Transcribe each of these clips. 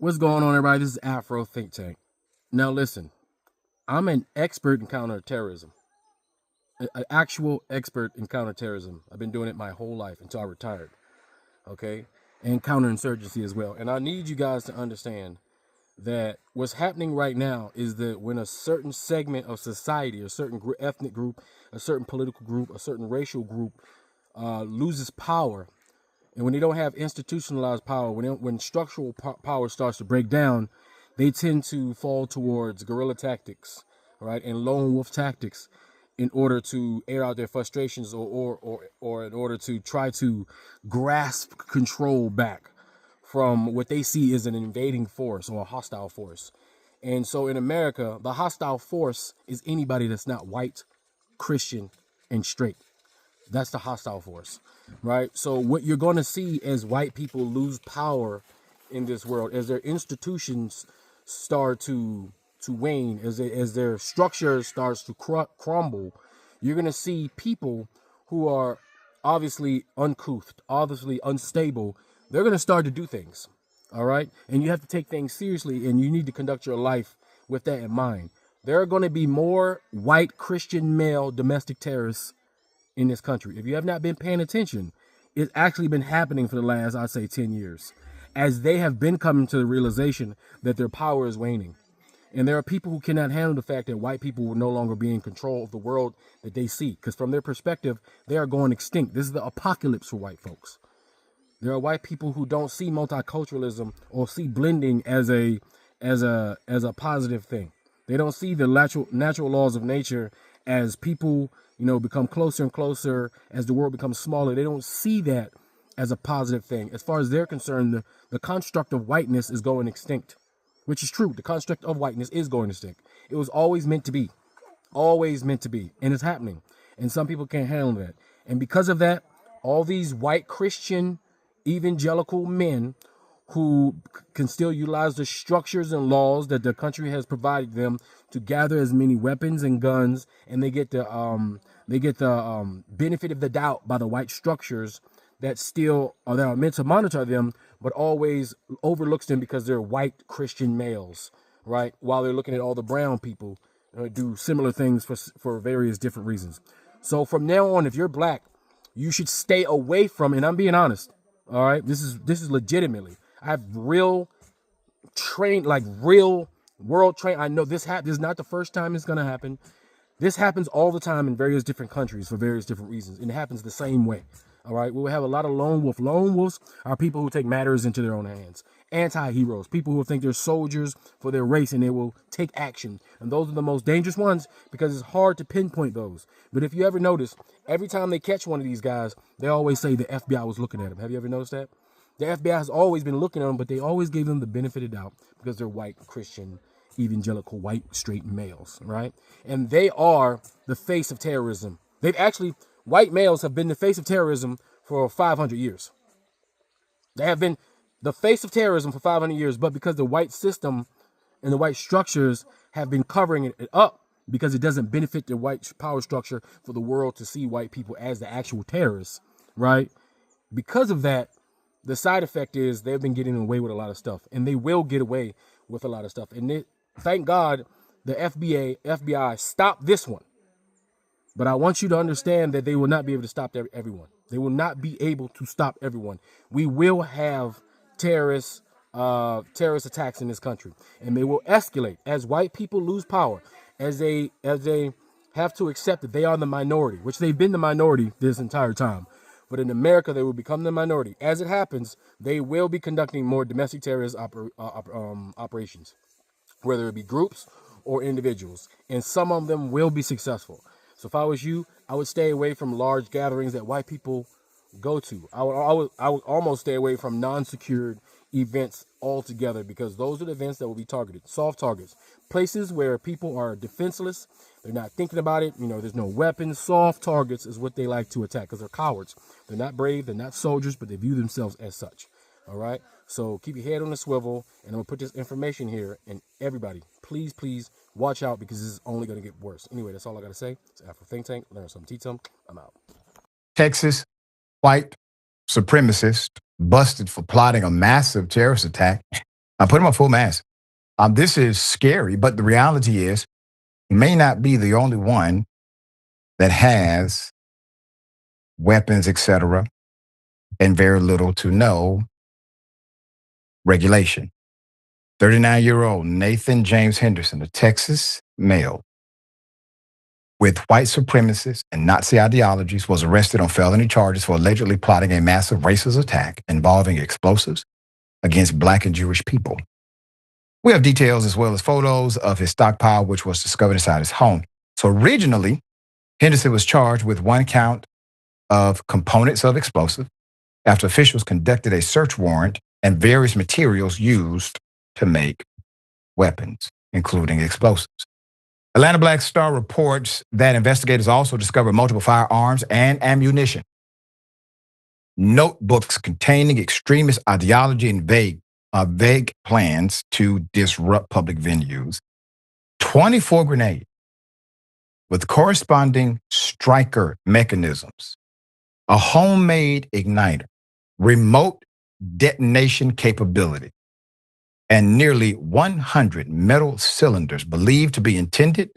What's going on, everybody? This is Afro Think Tank. Now, listen, I'm an expert in counterterrorism, an actual expert in counterterrorism. I've been doing it my whole life until I retired, okay? And counterinsurgency as well. And I need you guys to understand that what's happening right now is that when a certain segment of society, a certain ethnic group, a certain political group, a certain racial group loses power, and when they don't have institutionalized power, when structural power starts to break down, they tend to fall towards guerrilla tactics, right, and lone wolf tactics, in order to air out their frustrations or in order to try to grasp control back from what they see as an invading force or a hostile force. And so in America, the hostile force is anybody that's not white, Christian, and straight. That's the hostile force, right? So what you're going to see as white people lose power in this world, as their institutions start to wane, as their structure starts to crumble, you're going to see people who are obviously uncouth, obviously unstable. They're going to start to do things, all right? And you have to take things seriously, and you need to conduct your life with that in mind. There are going to be more white Christian male domestic terrorists in this country. If you have not been paying attention, it's actually been happening for the last, I'd say, 10 years, as they have been coming to the realization that their power is waning. And there are people who cannot handle the fact that white people will no longer be in control of the world that they see, because from their perspective, they are going extinct. This is the apocalypse for white folks. There are white people who don't see multiculturalism or see blending as a positive thing. They don't see the natural laws of nature as people, become closer and closer, as the world becomes smaller. They don't see that as a positive thing. As far as they're concerned, the construct of whiteness is going extinct, which is true. The construct of whiteness is going extinct. It was always meant to be, and it's happening. And some people can't handle that. And because of that, all these white Christian evangelical men who can still utilize the structures and laws that the country has provided them to gather as many weapons and guns, and they get the benefit of the doubt by the white structures that still are that are meant to monitor them, but always overlooks them because they're white Christian males, right? While they're looking at all the brown people do similar things for various different reasons. So from now on, if you're black, you should stay away from, and I'm being honest, all right? This is legitimately. I have real world train. I know this is not the first time it's going to happen. This happens all the time in various different countries for various different reasons. And it happens the same way. All right. We will have a lot of lone wolf. Lone wolves are people who take matters into their own hands. Anti-heroes, people who think they're soldiers for their race and they will take action. And those are the most dangerous ones because it's hard to pinpoint those. But if you ever notice, every time they catch one of these guys, they always say the FBI was looking at him. Have you ever noticed that? The FBI has always been looking at them, but they always gave them the benefit of the doubt because they're white, Christian, evangelical, white, straight males, right? And they are the face of terrorism. White males have been the face of terrorism for 500 years. They have been the face of terrorism for 500 years, but because the white system and the white structures have been covering it up because it doesn't benefit the white power structure for the world to see white people as the actual terrorists, right? Because of that, the side effect is they've been getting away with a lot of stuff, and they will get away with a lot of stuff. And thank God the FBI stopped this one. But I want you to understand that they will not be able to stop everyone. They will not be able to stop everyone. We will have terrorist attacks in this country, and they will escalate as white people lose power, as they have to accept that they are the minority, which they've been the minority this entire time. But in America, they will become the minority. As it happens, they will be conducting more domestic terrorist operations, whether it be groups or individuals. And some of them will be successful. So if I was you, I would stay away from large gatherings that white people go to. I would almost stay away from non-secured events altogether, because those are the events that will be targeted, soft targets, places where people are defenseless. They're not thinking about it. There's no weapons. Soft targets is what they like to attack because they're cowards. They're not brave. They're not soldiers, but they view themselves as such. All right. So keep your head on the swivel, and I'm going to put this information here. And everybody, please, please watch out, because this is only going to get worse. Anyway, that's all I got to say. It's Afro Think Tank. Learn something, teach some. I'm out. Texas, white supremacist, busted for plotting a massive terrorist attack I put them on full mask. This is scary, but the reality is you may not be the only one that has weapons, etc., and very little to no regulation. 39-year-old Nathan James Henderson, a Texas male with white supremacist and Nazi ideologies, was arrested on felony charges for allegedly plotting a massive racist attack involving explosives against Black and Jewish people. We have details as well as photos of his stockpile, which was discovered inside his home. So originally, Henderson was charged with one count of components of explosive after officials conducted a search warrant and various materials used to make weapons, including explosives. Atlanta Black Star reports that investigators also discovered multiple firearms and ammunition, notebooks containing extremist ideology and vague plans to disrupt public venues, 24 grenades with corresponding striker mechanisms, a homemade igniter, remote detonation capability, and nearly 100 metal cylinders believed to be intended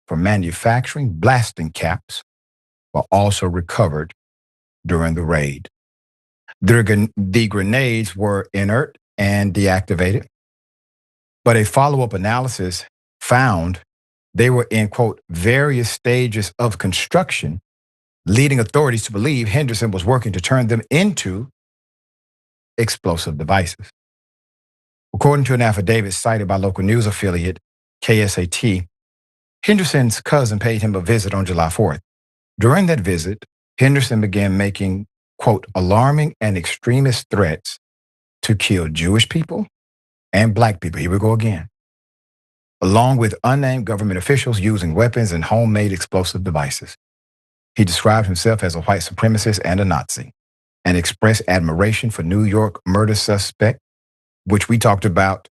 for manufacturing blasting caps were also recovered during the raid. The grenades were inert and deactivated, but a follow-up analysis found they were in, quote, various stages of construction, leading authorities to believe Henderson was working to turn them into explosive devices. According to an affidavit cited by local news affiliate KSAT, Henderson's cousin paid him a visit on July 4th. During that visit, Henderson began making, quote, alarming and extremist threats to kill Jewish people and Black people. Here we go again. Along with unnamed government officials using weapons and homemade explosive devices. He described himself as a white supremacist and a Nazi and expressed admiration for New York murder suspect, which we talked about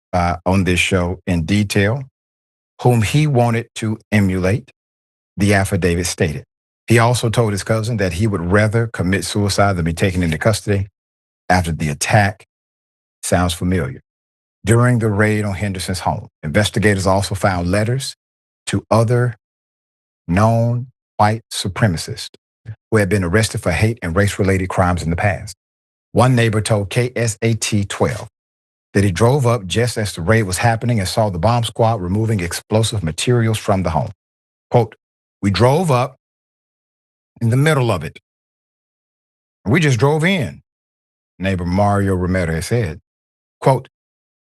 on this show in detail, whom he wanted to emulate, the affidavit stated. He also told his cousin that he would rather commit suicide than be taken into custody after the attack. Sounds familiar. During the raid on Henderson's home, investigators also found letters to other known white supremacists who had been arrested for hate and race-related crimes in the past. One neighbor told KSAT 12 that he drove up just as the raid was happening and saw the bomb squad removing explosive materials from the home. Quote, we drove up in the middle of it. We just drove in, neighbor Mario Romero said. Quote,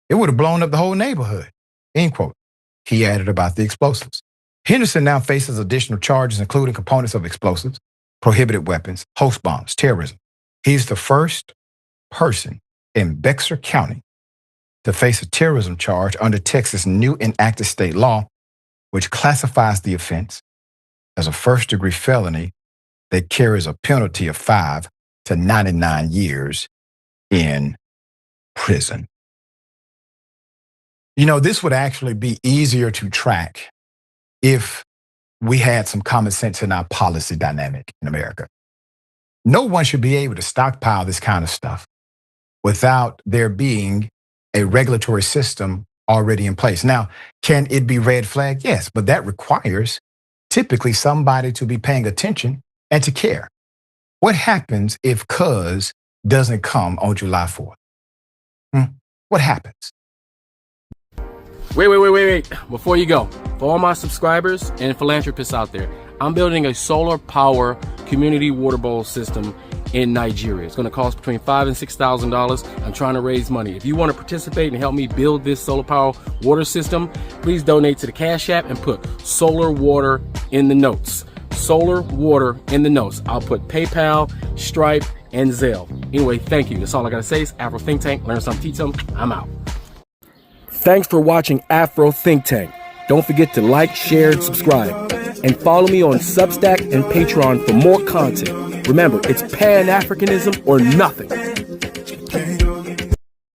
it would have blown up the whole neighborhood, end quote. He added about the explosives. Henderson now faces additional charges, including components of explosives, prohibited weapons, host bombs, terrorism. He's the first person in Bexar County to face a terrorism charge under Texas' new enacted state law, which classifies the offense as a first-degree felony that carries a penalty of 5 to 99 years in prison. You know, this would actually be easier to track if we had some common sense in our policy dynamic in America. No one should be able to stockpile this kind of stuff without there being a regulatory system already in place. Now, can it be red flag? Yes, but that requires typically somebody to be paying attention and to care. What happens if cuz doesn't come on July 4th? What happens? Wait. Before you go, for all my subscribers and philanthropists out there, I'm building a solar power community water bowl system in Nigeria. It's going to cost between $5,000 and $6,000. I'm trying to raise money. If you want to participate and help me build this solar power water system, please donate to the Cash App and put solar water in the notes. Solar water in the notes. I'll put PayPal, Stripe, and Zelle. Anyway, thank you. That's all I got to say. It's Afro Think Tank. Learn something, teach something. I'm out. Thanks for watching Afro Think Tank. Don't forget to like, share, and subscribe. And follow me on Substack and Patreon for more content. Remember, it's Pan-Africanism or nothing.